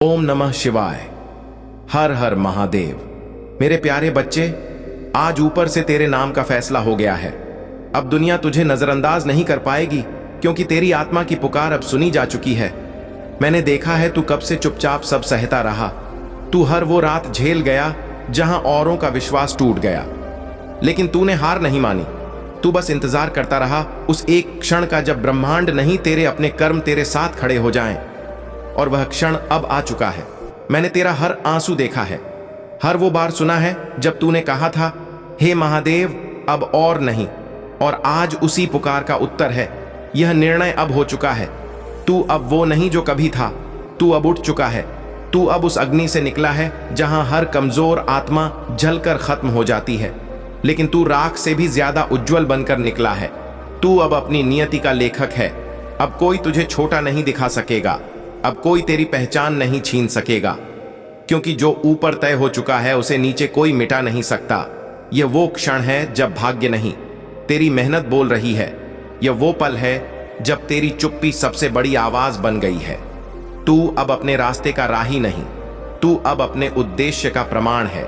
ओम नमः शिवाय। हर हर महादेव। मेरे प्यारे बच्चे, आज ऊपर से तेरे नाम का फैसला हो गया है। अब दुनिया तुझे नजरअंदाज नहीं कर पाएगी, क्योंकि तेरी आत्मा की पुकार अब सुनी जा चुकी है। मैंने देखा है तू कब से चुपचाप सब सहता रहा। तू हर वो रात झेल गया जहां औरों का विश्वास टूट गया, लेकिन तूने हार नहीं मानी। तू बस इंतजार करता रहा उस एक क्षण का जब ब्रह्मांड नहीं तेरे अपने कर्म तेरे साथ खड़े हो जाएं। और वह क्षण अब आ चुका है। मैंने तेरा हर आंसू देखा है, हर वो बार सुना है जब तूने कहा था, हे महादेव अब और नहीं। और आज उसी पुकार का उत्तर है। यह निर्णय अब हो चुका है। तू अब वो नहीं जो कभी था। तू अब उठ चुका है। तू अब उस अग्नि से निकला है जहां हर कमजोर आत्मा जलकर खत्म हो जाती है, लेकिन तू राख से भी ज्यादा उज्जवल बनकर निकला है। तू अब अपनी नियति का लेखक है। अब कोई तुझे छोटा नहीं दिखा सकेगा। अब कोई तेरी पहचान नहीं छीन सकेगा, क्योंकि जो ऊपर तय हो चुका है उसे नीचे कोई मिटा नहीं सकता। यह वो क्षण है जब भाग्य नहीं, तेरी मेहनत बोल रही है। यह वो पल है जब तेरी चुप्पी सबसे बड़ी आवाज बन गई है। तू अब अपने रास्ते का राही नहीं, तू अब अपने उद्देश्य का प्रमाण है।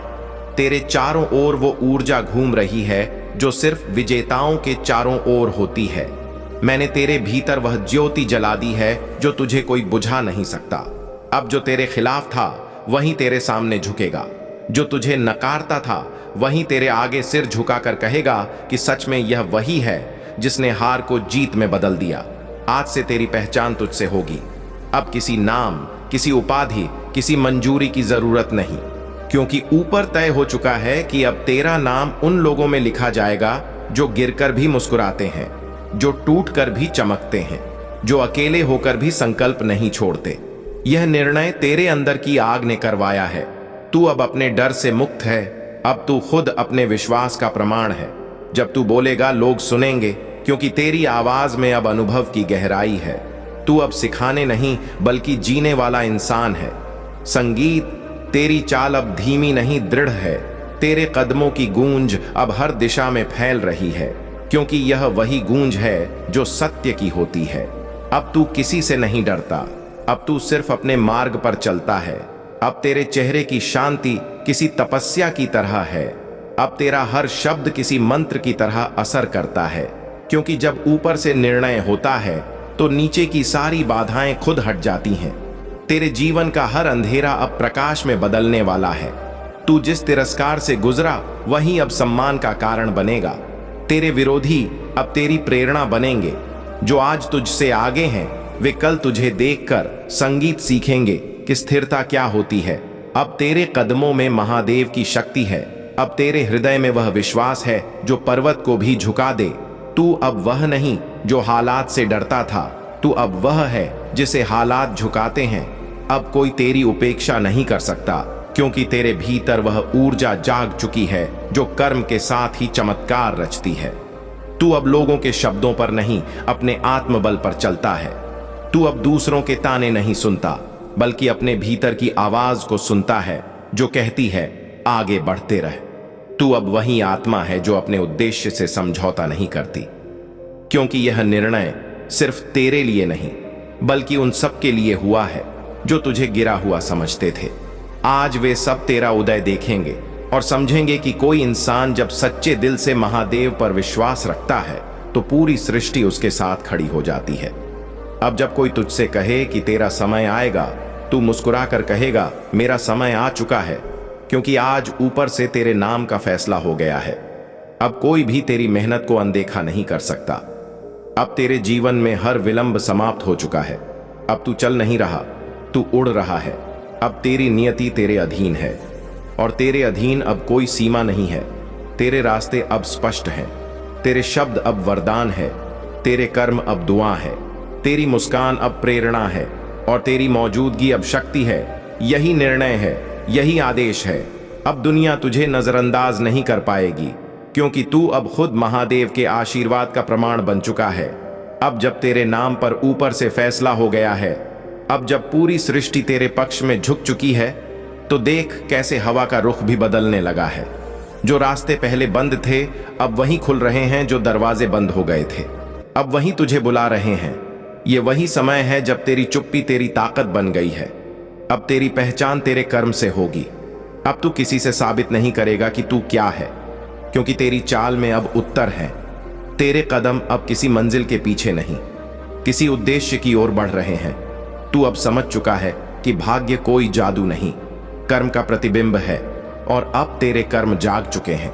तेरे चारों ओर वो ऊर्जा घूम रही है जो सिर्फ विजेताओं के चारों ओर होती है। मैंने तेरे भीतर वह ज्योति जला दी है जो तुझे कोई बुझा नहीं सकता। अब जो तेरे खिलाफ था वही तेरे सामने झुकेगा। जो तुझे नकारता था वही तेरे आगे सिर झुकाकर कहेगा कि सच में यह वही है जिसने हार को जीत में बदल दिया। आज से तेरी पहचान तुझसे होगी। अब किसी नाम, किसी उपाधि, किसी मंजूरी की जरूरत नहीं, क्योंकि ऊपर तय हो चुका है कि अब तेरा नाम उन लोगों में लिखा जाएगा जो गिरकर भी मुस्कुराते हैं, जो टूटकर भी चमकते हैं, जो अकेले होकर भी संकल्प नहीं छोड़ते। यह निर्णय तेरे अंदर की आग ने करवाया है। तू अब अपने डर से मुक्त है। अब तू खुद अपने विश्वास का प्रमाण है। जब तू बोलेगा लोग सुनेंगे, क्योंकि तेरी आवाज में अब अनुभव की गहराई है। तू अब सिखाने नहीं बल्कि जीने वाला इंसान है। संगीत, तेरी चाल अब धीमी नहीं दृढ़ है। तेरे कदमों की गूंज अब हर दिशा में फैल रही है, क्योंकि यह वही गूंज है जो सत्य की होती है। अब तू किसी से नहीं डरता। अब तू सिर्फ अपने मार्ग पर चलता है। अब तेरे चेहरे की शांति किसी तपस्या की तरह है। अब तेरा हर शब्द किसी मंत्र की तरह असर करता है, क्योंकि जब ऊपर से निर्णय होता है तो नीचे की सारी बाधाएं खुद हट जाती हैं। तेरे जीवन का हर अंधेरा अब प्रकाश में बदलने वाला है। तू जिस तिरस्कार से गुजरा वही अब सम्मान का कारण बनेगा। तेरे विरोधी अब तेरी प्रेरणा बनेंगे। जो आज तुझसे आगे हैं वे कल तुझे देखकर संगीत सीखेंगे कि स्थिरता क्या होती है। अब तेरे कदमों में महादेव की शक्ति है। अब तेरे हृदय में वह विश्वास है जो पर्वत को भी झुका दे। तू अब वह नहीं जो हालात से डरता था, तू अब वह है जिसे हालात झुकाते हैं। अब कोई तेरी उपेक्षा नहीं कर सकता, क्योंकि तेरे भीतर वह ऊर्जा जाग चुकी है जो कर्म के साथ ही चमत्कार रचती है। तू अब लोगों के शब्दों पर नहीं, अपने आत्मबल पर चलता है। तू अब दूसरों के ताने नहीं सुनता, बल्कि अपने भीतर की आवाज को सुनता है जो कहती है आगे बढ़ते रह। तू अब वही आत्मा है जो अपने उद्देश्य से समझौता नहीं करती, क्योंकि यह निर्णय सिर्फ तेरे लिए नहीं बल्कि उन सब के लिए हुआ है जो तुझे गिरा हुआ समझते थे। आज वे सब तेरा उदय देखेंगे और समझेंगे कि कोई इंसान जब सच्चे दिल से महादेव पर विश्वास रखता है तो पूरी सृष्टि उसके साथ खड़ी हो जाती है। अब जब कोई तुझसे कहे कि तेरा समय आएगा, तू मुस्कुरा कर कहेगा मेरा समय आ चुका है, क्योंकि आज ऊपर से तेरे नाम का फैसला हो गया है। अब कोई भी तेरी मेहनत को अनदेखा नहीं कर सकता। अब तेरे जीवन में हर विलंब समाप्त हो चुका है। अब तू चल नहीं रहा, तू उड़ रहा है। अब तेरी नियति तेरे अधीन है, और तेरे अधीन अब कोई सीमा नहीं है। तेरे रास्ते अब स्पष्ट हैं। तेरे शब्द अब वरदान है। तेरे कर्म अब दुआ है। तेरी मुस्कान अब प्रेरणा है, और तेरी मौजूदगी अब शक्ति है। यही निर्णय है, यही आदेश है। अब दुनिया तुझे नजरअंदाज नहीं कर पाएगी, क्योंकि तू अब खुद महादेव के आशीर्वाद का प्रमाण बन चुका है। अब जब तेरे नाम पर ऊपर से फैसला हो गया है, अब जब पूरी सृष्टि तेरे पक्ष में झुक चुकी है, तो देख कैसे हवा का रुख भी बदलने लगा है। जो रास्ते पहले बंद थे अब वहीं खुल रहे हैं, जो दरवाजे बंद हो गए थे अब वहीं तुझे बुला रहे हैं। ये वही समय है जब तेरी चुप्पी तेरी ताकत बन गई है। अब तेरी पहचान तेरे कर्म से होगी। अब तू किसी से साबित नहीं करेगा कि तू क्या है, क्योंकि तेरी चाल में अब उत्तर है। तेरे कदम अब किसी मंजिल के पीछे नहीं, किसी उद्देश्य की ओर बढ़ रहे हैं। तू अब समझ चुका है कि भाग्य कोई जादू नहीं, कर्म का प्रतिबिंब है, और अब तेरे कर्म जाग चुके हैं।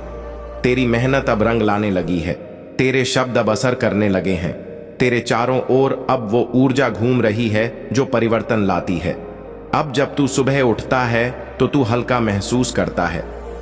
तेरी मेहनत अब रंग लाने लगी है, तेरे शब्द अब असर करने लगे हैं। तेरे चारों ओर अब वो ऊर्जा घूम रही है जो परिवर्तन लाती है। अब जब तू सुबह उठता है तो तू हल्का महसूस करता है,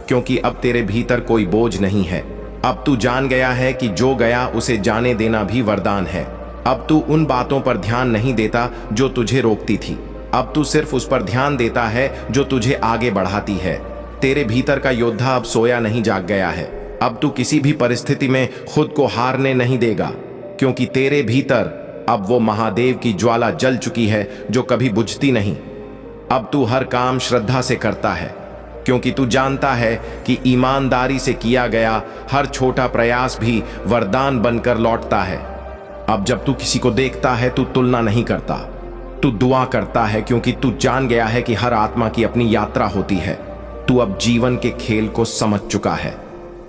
क्योंकि अब तेरे भीतर कोई बोझ नहीं है। अब तू जान गया है कि जो गया उसे जाने देना भी वरदान है। अब तू उन बातों पर ध्यान नहीं देता जो तुझे रोकती थी। अब तू सिर्फ उस पर ध्यान देता है जो तुझे आगे बढ़ाती है। तेरे भीतर का योद्धा अब सोया नहीं, जाग गया है। अब तू किसी भी परिस्थिति में खुद को हारने नहीं देगा, क्योंकि तेरे भीतर अब वो महादेव की ज्वाला जल चुकी है जो कभी बुझती नहीं। अब तू हर काम श्रद्धा से करता है, क्योंकि तू जानता है कि ईमानदारी से किया गया हर छोटा प्रयास भी वरदान बनकर लौटता है। अब जब तू किसी को देखता है तू तुलना नहीं करता, तू दुआ करता है, क्योंकि तू जान गया है कि हर आत्मा की अपनी यात्रा होती है। तू अब जीवन के खेल को समझ चुका है।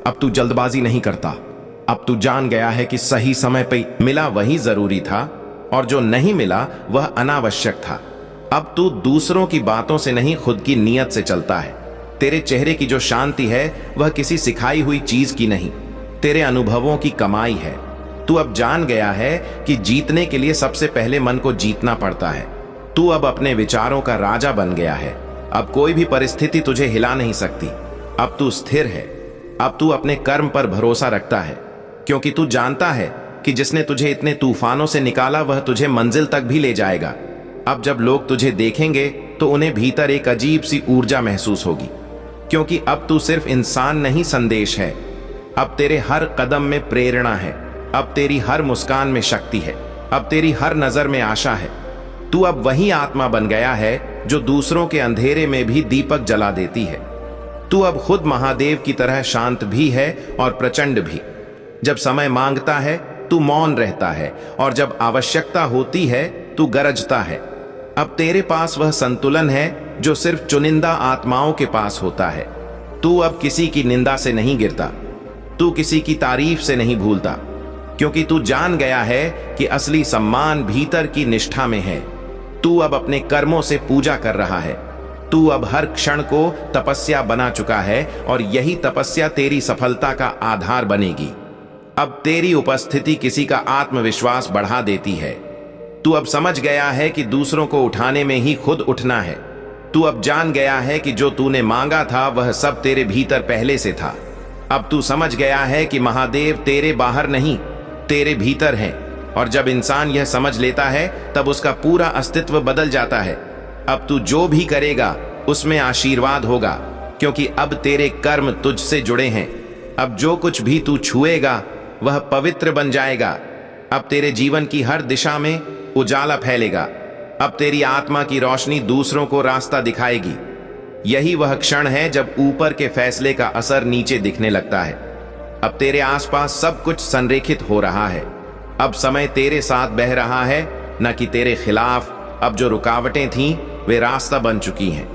अब तू जल्दबाजी नहीं करता। अब तू जान गया है कि सही समय पे मिला वही जरूरी था, और जो नहीं मिला वह अनावश्यक था। अब तू दूसरों की बातों से नहीं, खुद की नीयत से चलता है। तेरे चेहरे की जो शांति है वह किसी सिखाई हुई चीज की नहीं, तेरे अनुभवों की कमाई है। तू अब जान गया है कि जीतने के लिए सबसे पहले मन को जीतना पड़ता है। तू अब अपने विचारों का राजा बन गया है। अब कोई भी परिस्थिति तुझे हिला नहीं सकती। अब तू स्थिर है। अब तू अपने कर्म पर भरोसा रखता है, क्योंकि तू जानता है कि जिसने तुझे इतने तूफानों से निकाला वह तुझे मंजिल तक भी ले जाएगा। अब जब लोग तुझे देखेंगे तो उन्हें भीतर एक अजीब सी ऊर्जा महसूस होगी, क्योंकि अब तू सिर्फ इंसान नहीं, संदेश है। अब तेरे हर कदम में प्रेरणा है। अब तेरी हर मुस्कान में शक्ति है। अब तेरी हर नजर में आशा है। तू अब वही आत्मा बन गया है जो दूसरों के अंधेरे में भी दीपक जला देती है। तू अब खुद महादेव की तरह शांत भी है और प्रचंड भी। जब समय मांगता है तू मौन रहता है, और जब आवश्यकता होती है तू गरजता है। अब तेरे पास वह संतुलन है जो सिर्फ चुनिंदा आत्माओं के पास होता है। तू अब किसी की निंदा से नहीं गिरता, तू किसी की तारीफ से नहीं भूलता, क्योंकि तू जान गया है कि असली सम्मान भीतर की निष्ठा में है। तू अब अपने कर्मों से पूजा कर रहा है। तू अब हर क्षण को तपस्या बना चुका है, और यही तपस्या तेरी सफलता का आधार बनेगी। अब तेरी उपस्थिति किसी का आत्मविश्वास बढ़ा देती है। तू अब समझ गया है कि दूसरों को उठाने में ही खुद उठना है। तू अब जान गया है कि जो तूने मांगा था वह सब तेरे भीतर पहले से था। अब तू समझ गया है कि महादेव तेरे बाहर नहीं, तेरे भीतर है। और जब इंसान यह समझ लेता है तब उसका पूरा अस्तित्व बदल जाता है। अब तू जो भी करेगा उसमें आशीर्वाद होगा, क्योंकि अब तेरे कर्म तुझसे जुड़े हैं। अब जो कुछ भी तू छुएगा वह पवित्र बन जाएगा। अब तेरे जीवन की हर दिशा में उजाला फैलेगा। अब तेरी आत्मा की रोशनी दूसरों को रास्ता दिखाएगी। यही वह क्षण है जब ऊपर के फैसले का असर नीचे दिखने लगता है। अब तेरे आसपास सब कुछ संरेखित हो रहा है। अब समय तेरे साथ बह रहा है, न कि तेरे खिलाफ। अब जो रुकावटें थीं वे रास्ता बन चुकी हैं,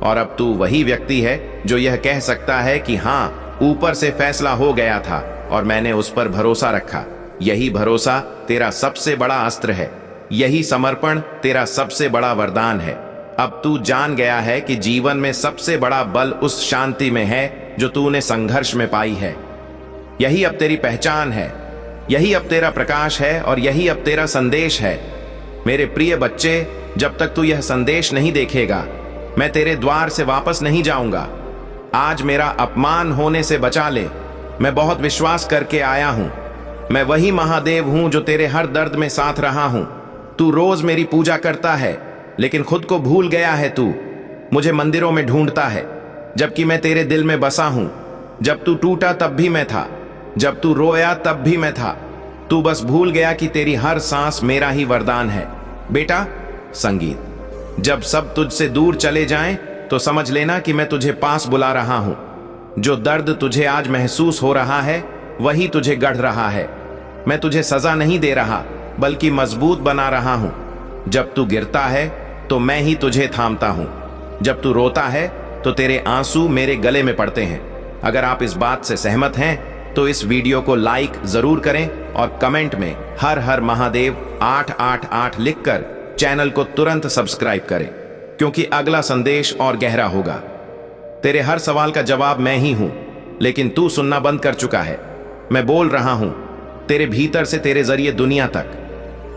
और अब तू वही व्यक्ति है जो यह कह सकता है कि हाँ, ऊपर से फैसला हो गया था और मैंने उस पर भरोसा रखा। यही भरोसा तेरा सबसे बड़ा अस्त्र है। यही समर्पण तेरा सबसे बड़ा वरदान है। अब तू जान गया है कि जीवन में सबसे बड़ा बल उस शांति में है जो तूने संघर्ष में पाई है। यही अब तेरी पहचान है, यही अब तेरा प्रकाश है, और यही अब तेरा संदेश है। मेरे प्रिय बच्चे, जब तक तू यह संदेश नहीं देखेगा मैं तेरे द्वार से वापस नहीं जाऊंगा। आज मेरा अपमान होने से बचा ले। मैं बहुत विश्वास करके आया हूं। मैं वही महादेव हूं जो तेरे हर दर्द में साथ रहा हूं। तू रोज मेरी पूजा करता है, लेकिन खुद को भूल गया है। तू मुझे मंदिरों में ढूंढता है, जबकि मैं तेरे दिल में बसा हूं। जब तू टूटा तब भी मैं था, जब तू रोया तब भी मैं था। तू बस भूल गया कि तेरी हर सांस मेरा ही वरदान है। बेटा, संगीत, जब सब तुझसे दूर चले जाएं तो समझ लेना कि मैं तुझे पास बुला रहा हूं। जो दर्द तुझे आज महसूस हो रहा है वही तुझे गढ़ रहा है। मैं तुझे सजा नहीं दे रहा, बल्कि मजबूत बना रहा हूं। जब तू गिरता है तो मैं ही तुझे थामता हूं। जब तू रोता है तो तेरे आंसू मेरे गले में पड़ते हैं। अगर आप इस बात से सहमत हैं तो इस वीडियो को लाइक जरूर करें और कमेंट में हर हर महादेव 888 लिखकर चैनल को तुरंत सब्सक्राइब करें, क्योंकि अगला संदेश और गहरा होगा। तेरे हर सवाल का जवाब मैं ही हूं, लेकिन तू सुनना बंद कर चुका है। मैं बोल रहा हूं तेरे भीतर से, तेरे जरिए दुनिया तक,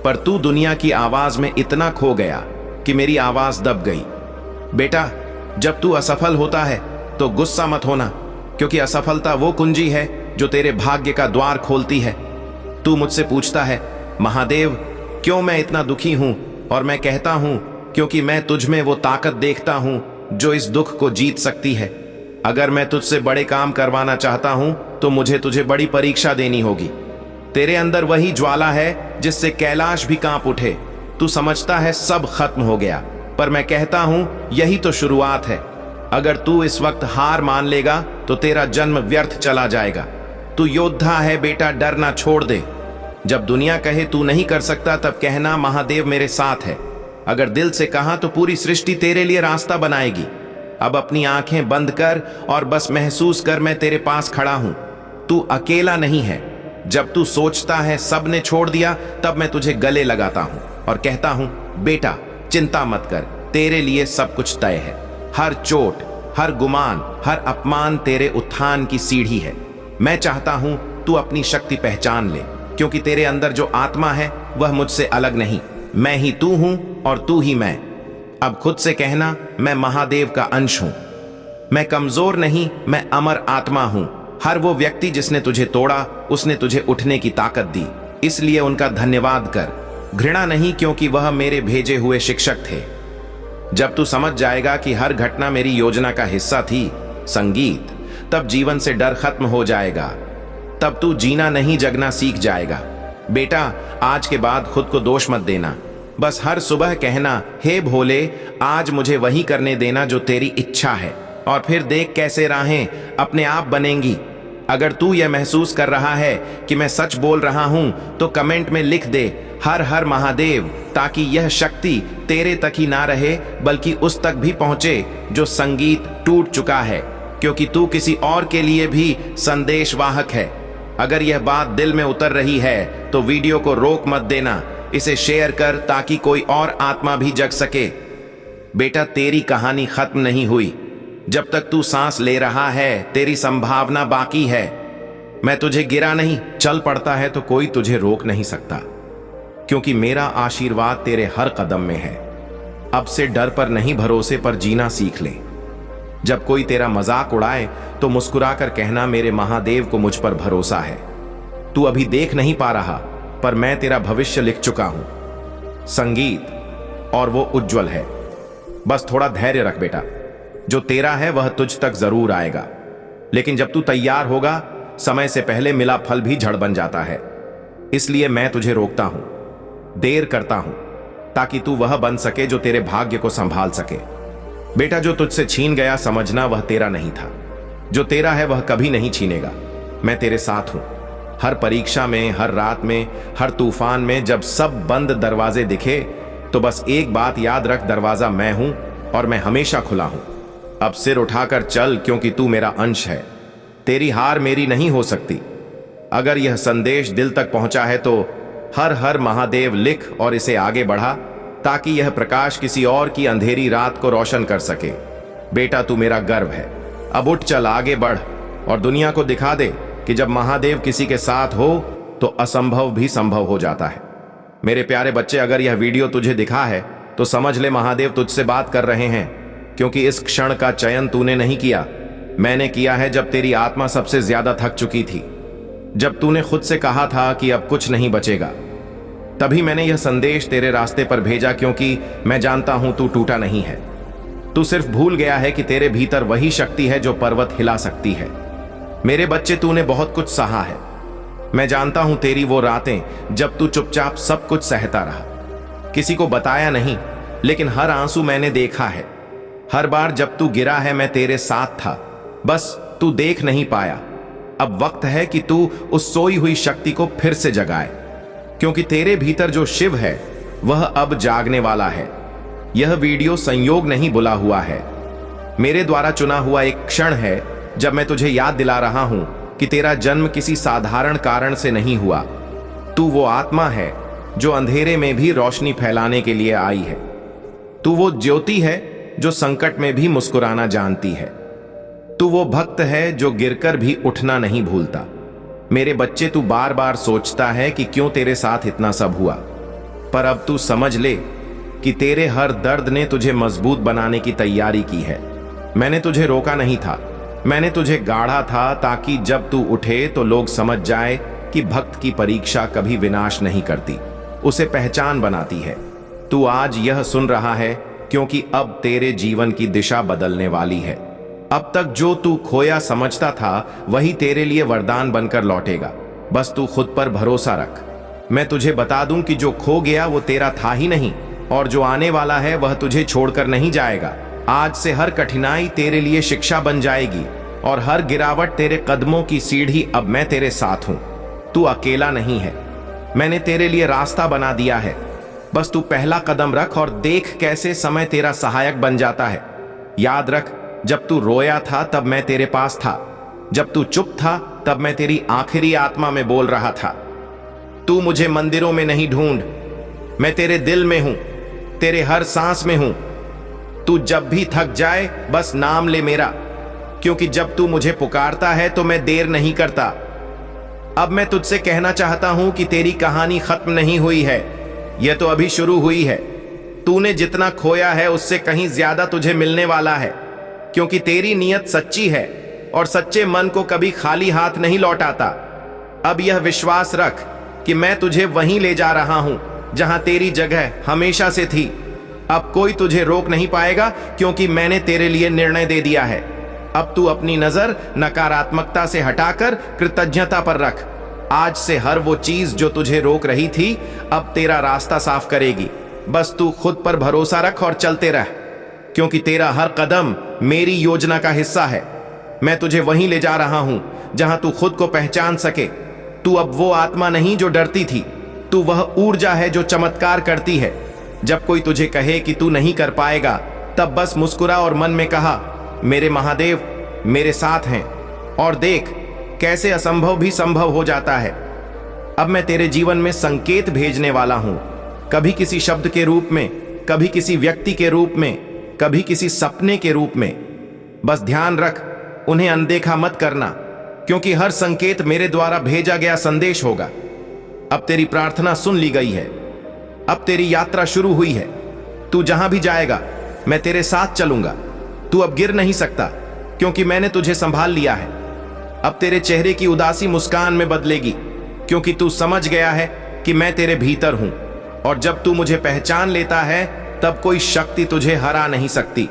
पर तू दुनिया की आवाज में इतना खो गया कि मेरी आवाज दब गई। बेटा, जब तू असफल होता है तो गुस्सा मत होना, क्योंकि असफलता वो कुंजी है जो तेरे भाग्य का द्वार खोलती है। तू मुझसे पूछता है, महादेव क्यों मैं इतना दुखी हूं, और मैं कहता हूं क्योंकि मैं तुझ में वो ताकत देखता हूं जो इस दुख को जीत सकती है। अगर मैं तुझसे बड़े काम करवाना चाहता हूं तो मुझे तुझे बड़ी परीक्षा देनी होगी। तेरे अंदर वही ज्वाला है जिससे कैलाश भी कांप उठे। तू समझता है सब खत्म हो गया, पर मैं कहता हूं यही तो शुरुआत है। अगर तू इस वक्त हार मान लेगा तो तेरा जन्म व्यर्थ चला जाएगा। तू योद्धा है बेटा, डरना छोड़ दे। जब दुनिया कहे तू नहीं कर सकता, तब कहना महादेव मेरे साथ है। अगर दिल से कहा तो पूरी सृष्टि तेरे लिए रास्ता बनाएगी। अब अपनी आंखें बंद कर और बस महसूस कर, मैं तेरे पास खड़ा हूं। तू अकेला नहीं है। जब तू सोचता है सब ने छोड़ दिया, तब मैं तुझे गले लगाता हूं और कहता हूं, बेटा चिंता मत कर, तेरे लिए सब कुछ तय है। हर चोट, हर गुमान, हर अपमान तेरे उत्थान की सीढ़ी है। मैं चाहता हूं तू अपनी शक्ति पहचान ले, क्योंकि तेरे अंदर जो आत्मा है वह मुझसे अलग नहीं। मैं ही तू हूं और तू ही मैं। अब खुद से कहना, मैं महादेव का अंश हूं। मैं कमजोर नहीं, मैं अमर आत्मा हूं। हर वो व्यक्ति जिसने तुझे तोड़ा, उसने तुझे उठने की ताकत दी, इसलिए उनका धन्यवाद कर। घृणा नहीं, क्योंकि वह मेरे भेजे हुए शिक्षक थे। जब तू समझ जाएगा कि हर घटना मेरी योजना का हिस्सा थी, संगीत, तब जीवन से डर खत्म हो जाएगा। तब तू जीना नहीं जगना सीख जाएगा। बेटा, आज के बाद खुद को दोष मत देना। बस हर सुबह कहना, हे भोले आज मुझे वही करने देना जो तेरी इच्छा है, और फिर देख कैसे राहें अपने आप बनेंगी। अगर तू यह महसूस कर रहा है कि मैं सच बोल रहा हूं तो कमेंट में लिख दे हर हर महादेव, ताकि यह शक्ति तेरे तक ही ना रहे बल्कि उस तक भी पहुंचे जो संगीत टूट चुका है, क्योंकि तू किसी और के लिए भी संदेशवाहक है। अगर यह बात दिल में उतर रही है तो वीडियो को रोक मत देना, इसे शेयर कर ताकि कोई और आत्मा भी जग सके। बेटा, तेरी कहानी खत्म नहीं हुई। जब तक तू सांस ले रहा है तेरी संभावना बाकी है। मैं तुझे गिरा नहीं, चल पड़ता है तो कोई तुझे रोक नहीं सकता, क्योंकि मेरा आशीर्वाद तेरे हर कदम में है। अब से डर पर नहीं, भरोसे पर जीना सीख ले। जब कोई तेरा मजाक उड़ाए तो मुस्कुराकर कहना, मेरे महादेव को मुझ पर भरोसा है। तू अभी देख नहीं पा रहा, पर मैं तेरा भविष्य लिख चुका हूं, संगीत, और वो उज्जवल है। बस थोड़ा धैर्य रख बेटा, जो तेरा है वह तुझ तक जरूर आएगा। लेकिन जब तू तैयार होगा, समय से पहले मिला फल भी झड़ बन जाता है। इसलिए मैं तुझे रोकता हूं, देर करता हूं, ताकि तू वह बन सके जो तेरे भाग्य को संभाल सके। बेटा, जो तुझसे छीन गया समझना वह तेरा नहीं था। जो तेरा है वह कभी नहीं छीनेगा। मैं तेरे साथ हूं। हर परीक्षा में, हर रात में, हर तूफान में, जब सब बंद दरवाजे दिखे तो बस एक बात याद रख, दरवाजा मैं हूं और मैं हमेशा खुला हूं। अब सिर उठाकर चल, क्योंकि तू मेरा अंश है। तेरी हार मेरी नहीं हो सकती। अगर यह संदेश दिल तक पहुंचा है तो हर हर महादेव लिख और इसे आगे बढ़ा, ताकि यह प्रकाश किसी और की अंधेरी रात को रोशन कर सके। बेटा, तू मेरा गर्व है। अब उठ, चल आगे बढ़ और दुनिया को दिखा दे कि जब महादेव किसी के साथ हो तो असंभव भी संभव हो जाता है। मेरे प्यारे बच्चे, अगर यह वीडियो तुझे दिखा है तो समझ ले महादेव तुझसे बात कर रहे हैं, क्योंकि इस क्षण का चयन तूने नहीं किया, मैंने किया है। जब तेरी आत्मा सबसे ज्यादा थक चुकी थी, जब तूने खुद से कहा था कि अब कुछ नहीं बचेगा, तभी मैंने यह संदेश तेरे रास्ते पर भेजा, क्योंकि मैं जानता हूं तू टूटा नहीं है। तू सिर्फ भूल गया है कि तेरे भीतर वही शक्ति है जो पर्वत हिला सकती है। मेरे बच्चे, तूने बहुत कुछ सहा है। मैं जानता हूं तेरी वो रातें जब तू चुपचाप सब कुछ सहता रहा, किसी को बताया नहीं, लेकिन हर आंसू मैंने देखा है। हर बार जब तू गिरा है मैं तेरे साथ था, बस तू देख नहीं पाया। अब वक्त है कि तू उस सोई हुई शक्ति को फिर से जगाए, क्योंकि तेरे भीतर जो शिव है वह अब जागने वाला है। यह वीडियो संयोग नहीं बुला हुआ है, मेरे द्वारा चुना हुआ एक क्षण है जब मैं तुझे याद दिला रहा हूं कि तेरा जन्म किसी साधारण कारण से नहीं हुआ। तू वो आत्मा है जो अंधेरे में भी रोशनी फैलाने के लिए आई है। तू वो ज्योति है जो संकट में भी मुस्कुराना जानती है। तू वो भक्त है जो गिरकर भी उठना नहीं भूलता। मेरे बच्चे, तू बार बार सोचता है कि क्यों तेरे साथ इतना सब हुआ, पर अब तू समझ ले कि तेरे हर दर्द ने तुझे मजबूत बनाने की तैयारी की है। मैंने तुझे रोका नहीं था, मैंने तुझे गाढ़ा था ताकि जब तू उठे तो लोग समझ जाए कि भक्त की परीक्षा कभी विनाश नहीं करती, उसे पहचान बनाती है। तू आज यह सुन रहा है क्योंकि अब तेरे जीवन की दिशा बदलने वाली है। अब तक जो तू खोया समझता था वही तेरे लिए वरदान बनकर लौटेगा। बस तू खुद पर भरोसा रख। मैं तुझे बता दूं कि जो खो गया वो तेरा था ही नहीं, और जो आने वाला है वह तुझे छोड़कर नहीं जाएगा। आज से हर कठिनाई तेरे लिए शिक्षा बन जाएगी और हर गिरावट तेरे कदमों की सीढ़ी। अब मैं तेरे साथ हूं, तू अकेला नहीं है। मैंने तेरे लिए रास्ता बना दिया है, बस तू पहला कदम रख और देख कैसे समय तेरा सहायक बन जाता है। याद रख, जब तू रोया था तब मैं तेरे पास था, जब तू चुप था तब मैं तेरी आखिरी आत्मा में बोल रहा था। तू मुझे मंदिरों में नहीं ढूंढ, मैं तेरे दिल में हूं, तेरे हर सांस में हूं। तू जब भी थक जाए बस नाम ले मेरा, क्योंकि जब तू मुझे पुकारता है तो मैं देर नहीं करता। अब मैं तुझसे कहना चाहता हूं कि तेरी कहानी खत्म नहीं हुई है, यह तो अभी शुरू हुई है। तूने जितना खोया है उससे कहीं ज्यादा तुझे मिलने वाला है, क्योंकि तेरी नीयत सच्ची है और सच्चे मन को कभी खाली हाथ नहीं लौटाता। अब यह विश्वास रख कि मैं तुझे वहीं ले जा रहा हूं जहां तेरी जगह हमेशा से थी। अब कोई तुझे रोक नहीं पाएगा, क्योंकि मैंने तेरे लिए निर्णय दे दिया है। अब तू अपनी नजर नकारात्मकता से हटाकर कृतज्ञता पर रख। आज से हर वो चीज जो तुझे रोक रही थी अब तेरा रास्ता साफ करेगी। बस तू खुद पर भरोसा रख और चलते रह, क्योंकि तेरा हर कदम मेरी योजना का हिस्सा है। मैं तुझे वहीं ले जा रहा हूं जहां तू खुद को पहचान सके। तू अब वो आत्मा नहीं जो डरती थी, तू वह ऊर्जा है जो चमत्कार करती है। जब कोई तुझे कहे कि तू नहीं कर पाएगा, तब बस मुस्कुरा और मन में कहा, मेरे महादेव मेरे साथ हैं, और देख कैसे असंभव भी संभव हो जाता है। अब मैं तेरे जीवन में संकेत भेजने वाला हूं, कभी किसी शब्द के रूप में, कभी किसी व्यक्ति के रूप में, कभी किसी सपने के रूप में। बस ध्यान रख, उन्हें अनदेखा मत करना, क्योंकि हर संकेत मेरे द्वारा भेजा गया संदेश होगा। अब तेरी प्रार्थना सुन ली गई है, अब तेरी यात्रा शुरू हुई है। तू जहां भी जाएगा मैं तेरे साथ चलूंगा। तू अब गिर नहीं सकता, क्योंकि मैंने तुझे संभाल लिया है। अब तेरे चेहरे की उदासी मुस्कान में बदलेगी, क्योंकि तू समझ गया है कि मैं तेरे भीतर हूं, और जब तू मुझे पहचान लेता है तब कोई शक्ति तुझे हरा नहीं सकती।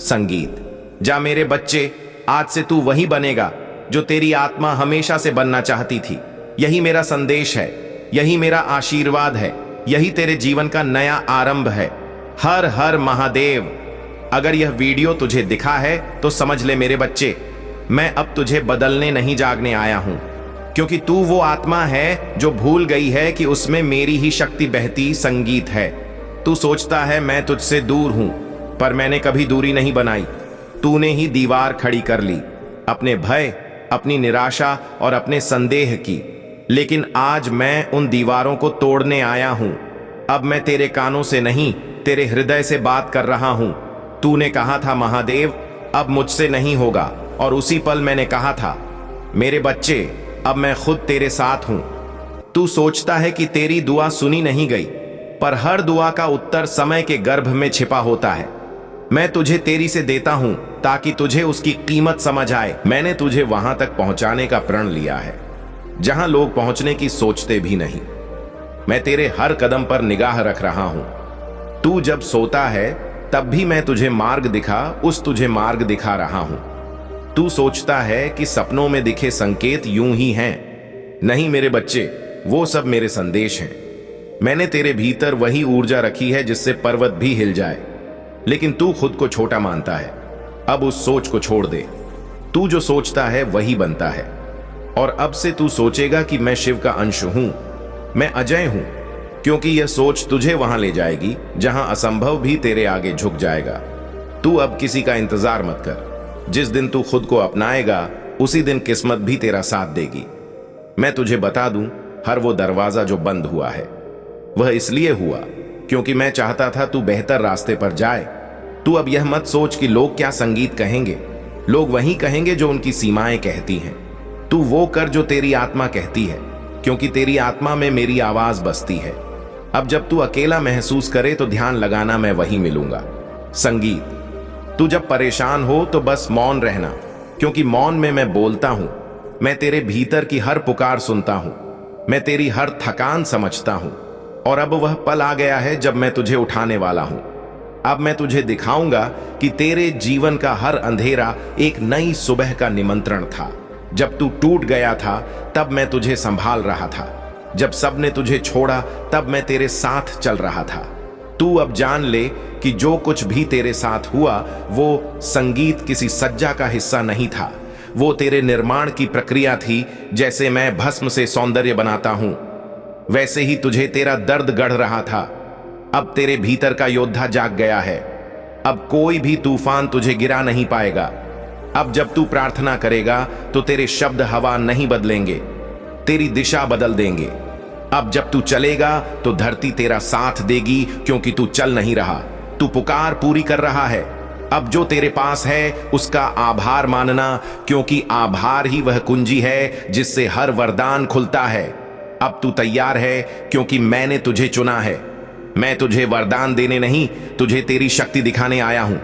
संगीत, जा मेरे बच्चे, आज से तू वही बनेगा जो तेरी आत्मा हमेशा से बनना चाहती थी। यही मेरा संदेश है, यही मेरा आशीर्वाद है, यही तेरे जीवन का नया आरंभ है। हर हर महादेव। अगर यह वीडियो तुझे दिखा है तो समझ ले मेरे बच्चे, मैं अब तुझे बदलने नहीं जागने आया हूं, क्योंकि तू वो आत्मा है जो भूल गई है कि उसमें मेरी ही शक्ति बहती संगीत है। तू सोचता है मैं तुझसे दूर हूं, पर मैंने कभी दूरी नहीं बनाई। तूने ही दीवार खड़ी कर ली, अपने भय, अपनी निराशा और अपने संदेह की। लेकिन आज मैं उन दीवारों को तोड़ने आया हूं। अब मैं तेरे कानों से नहीं, तेरे हृदय से बात कर रहा हूं। तूने कहा था महादेव अब मुझसे नहीं होगा, और उसी पल मैंने कहा था मेरे बच्चे अब मैं खुद तेरे साथ हूं। तू सोचता है कि तेरी दुआ सुनी नहीं गई, पर हर दुआ का उत्तर समय के गर्भ में छिपा होता है। मैं तुझे तेरी से देता हूं ताकि तुझे उसकी कीमत समझ आए। मैंने तुझे वहां तक पहुंचाने का प्रण लिया है जहां लोग पहुंचने की सोचते भी नहीं। मैं तेरे हर कदम पर निगाह रख रहा हूं। तू जब सोता है तब भी मैं तुझे मार्ग दिखा रहा हूं। तू सोचता है कि सपनों में दिखे संकेत यूं ही हैं। नहीं मेरे बच्चे, वो सब मेरे संदेश हैं। मैंने तेरे भीतर वही ऊर्जा रखी है जिससे पर्वत भी हिल जाए, लेकिन तू खुद को छोटा मानता है। अब उस सोच को छोड़ दे। तू जो सोचता है वही बनता है, और अब से तू सोचेगा कि मैं शिव का अंश हूं, मैं अजय हूं, क्योंकि यह सोच तुझे वहां ले जाएगी जहां असंभव भी तेरे आगे झुक जाएगा। तू अब किसी का इंतजार मत कर। जिस दिन तू खुद को अपनाएगा उसी दिन किस्मत भी तेरा साथ देगी। मैं तुझे बता दूं, हर वो दरवाजा जो बंद हुआ है वह इसलिए हुआ क्योंकि मैं चाहता था तू बेहतर रास्ते पर जाए। तू अब यह मत सोच कि लोग क्या संगीत कहेंगे। लोग वही कहेंगे जो उनकी सीमाएं कहती हैं। तू वो कर जो तेरी आत्मा कहती है, क्योंकि तेरी आत्मा में मेरी आवाज बसती है। अब जब तू अकेला महसूस करे तो ध्यान लगाना, मैं वही मिलूंगा। संगीत। तू जब परेशान हो तो बस मौन रहना, क्योंकि मौन में मैं बोलता हूं। मैं तेरे भीतर की हर पुकार सुनता हूं। मैं तेरी हर थकान समझता हूं। और अब वह पल आ गया है जब मैं तुझे उठाने वाला हूं। अब मैं तुझे दिखाऊंगा कि तेरे जीवन का हर अंधेरा एक नई सुबह का निमंत्रण था। जब तू टूट गया था तब मैं तुझे संभाल रहा था। जब सबने तुझे छोड़ा तब मैं तेरे साथ चल रहा था। तू अब जान ले कि जो कुछ भी तेरे साथ हुआ वो संगीत किसी सज्जा का हिस्सा नहीं था। वो तेरे निर्माण की प्रक्रिया थी। जैसे मैं भस्म से सौंदर्य बनाता हूं, वैसे ही तुझे तेरा दर्द गढ़ रहा था। अब तेरे भीतर का योद्धा जाग गया है। अब कोई भी तूफान तुझे गिरा नहीं पाएगा। अब जब तू प्रार्थना करेगा तो तेरे शब्द हवा नहीं बदलेंगे, तेरी दिशा बदल देंगे। अब जब तू चलेगा तो धरती तेरा साथ देगी, क्योंकि तू चल नहीं रहा, तू पुकार पूरी कर रहा है। अब जो तेरे पास है उसका आभार मानना, क्योंकि आभार ही वह कुंजी है जिससे हर वरदान खुलता है। अब तू तैयार है, क्योंकि मैंने तुझे चुना है। मैं तुझे वरदान देने नहीं, तुझे तेरी शक्ति दिखाने आया हूं।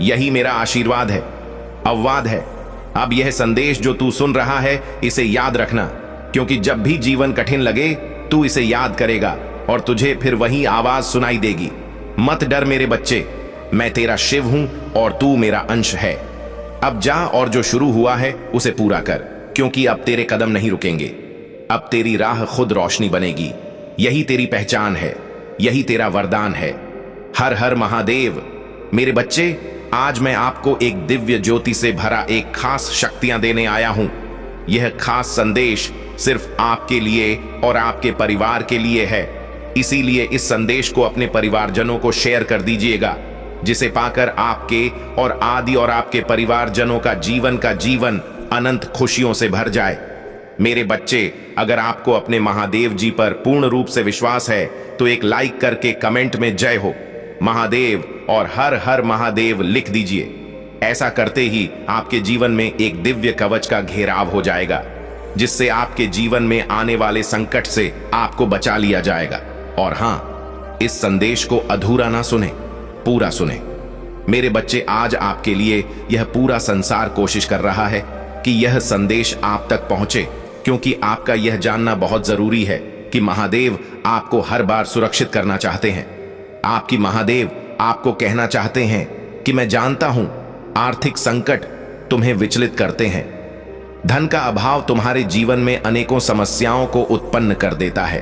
यही मेरा आशीर्वाद है, अपवाद है। अब यह संदेश जो तू सुन रहा है, इसे याद रखना, क्योंकि जब भी जीवन कठिन लगे तू इसे याद करेगा और तुझे फिर वही आवाज सुनाई देगी। मत डर मेरे बच्चे, मैं तेरा शिव हूं और तू मेरा अंश है। अब जा और जो शुरू हुआ है उसे पूरा कर, क्योंकि अब तेरे कदम नहीं रुकेंगे। अब तेरी राह खुद रोशनी बनेगी। यही तेरी पहचान है, यही तेरा वरदान है। हर हर महादेव। मेरे बच्चे, आज मैं आपको एक दिव्य ज्योति से भरा एक खास शक्तियां देने आया हूं। यह खास संदेश सिर्फ आपके लिए और आपके परिवार के लिए है। इसीलिए इस संदेश को अपने परिवारजनों को शेयर कर दीजिएगा, जिसे पाकर आपके और आदि और आपके परिवारजनों का जीवन अनंत खुशियों से भर जाए। मेरे बच्चे, अगर आपको अपने महादेव जी पर पूर्ण रूप से विश्वास है तो एक लाइक करके कमेंट में जय हो महादेव और हर हर महादेव लिख दीजिए। ऐसा करते ही आपके जीवन में एक दिव्य कवच का घेराव हो जाएगा, जिससे आपके जीवन में आने वाले संकट से आपको बचा लिया जाएगा। और हां, इस संदेश को अधूरा ना सुने, पूरा सुने। मेरे बच्चे, आज आपके लिए यह पूरा संसार कोशिश कर रहा है कि यह संदेश आप तक पहुंचे, क्योंकि आपका यह जानना बहुत जरूरी है कि महादेव आपको हर बार सुरक्षित करना चाहते हैं। आपकी महादेव आपको कहना चाहते हैं कि मैं जानता हूं आर्थिक संकट तुम्हें विचलित करते हैं। धन का अभाव तुम्हारे जीवन में अनेकों समस्याओं को उत्पन्न कर देता है।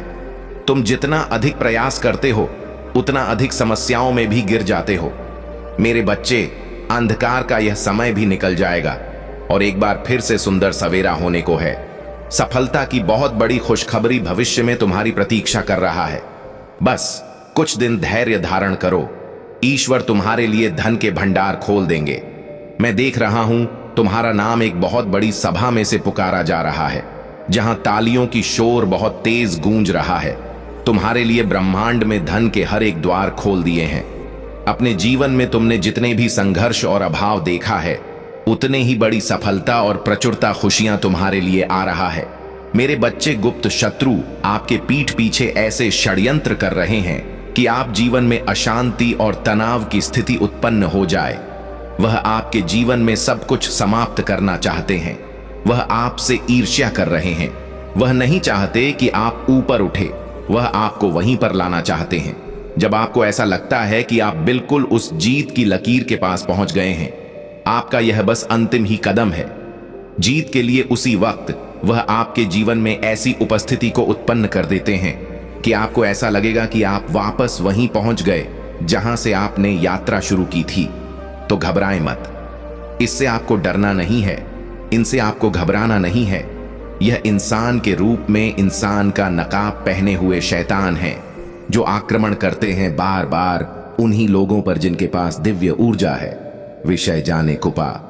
तुम जितना अधिक प्रयास करते हो उतना अधिक समस्याओं में भी गिर जाते हो। मेरे बच्चे, अंधकार का यह समय भी निकल जाएगा और एक बार फिर से सुंदर सवेरा होने को है। सफलता की बहुत बड़ी खुशखबरी भविष्य में तुम्हारी प्रतीक्षा कर रहा है। बस कुछ दिन धैर्य धारण करो। ईश्वर तुम्हारे लिए धन के भंडार खोल देंगे। मैं देख रहा हूं तुम्हारा नाम एक बहुत बड़ी सभा में से पुकारा जा रहा है, जहां तालियों की शोर बहुत तेज गूंज रहा है। तुम्हारे लिए ब्रह्मांड में धन के हर एक द्वार खोल दिए हैं। अपने जीवन में तुमने जितने भी संघर्ष और अभाव देखा है, उतने ही बड़ी सफलता और प्रचुरता खुशियां तुम्हारे लिए आ रहा है। मेरे बच्चे, गुप्त शत्रु आपके पीठ पीछे ऐसे षड्यंत्र कर रहे हैं कि आप जीवन में अशांति और तनाव की स्थिति उत्पन्न हो जाए। वह आपके जीवन में सब कुछ समाप्त करना चाहते हैं। वह आपसे ईर्ष्या कर रहे हैं। वह नहीं चाहते कि आप ऊपर उठे, वह आपको वहीं पर लाना चाहते हैं। जब आपको ऐसा लगता है कि आप बिल्कुल उस जीत की लकीर के पास पहुंच गए हैं, आपका यह बस अंतिम ही कदम है। जीत के लिए उसी वक्त वह आपके जीवन में ऐसी उपस्थिति को उत्पन्न कर देते हैं कि आपको ऐसा लगेगा कि आप वापस वहीं पहुंच गए जहां से आपने यात्रा शुरू की थी। तो घबराएं मत। इससे आपको डरना नहीं है, इनसे आपको घबराना नहीं है। यह इंसान के रूप में इंसान का नकाब पहने हुए शैतान है, जो आक्रमण करते हैं बार बार उन्हीं लोगों पर जिनके पास दिव्य ऊर्जा है। विषय जाने कुपा।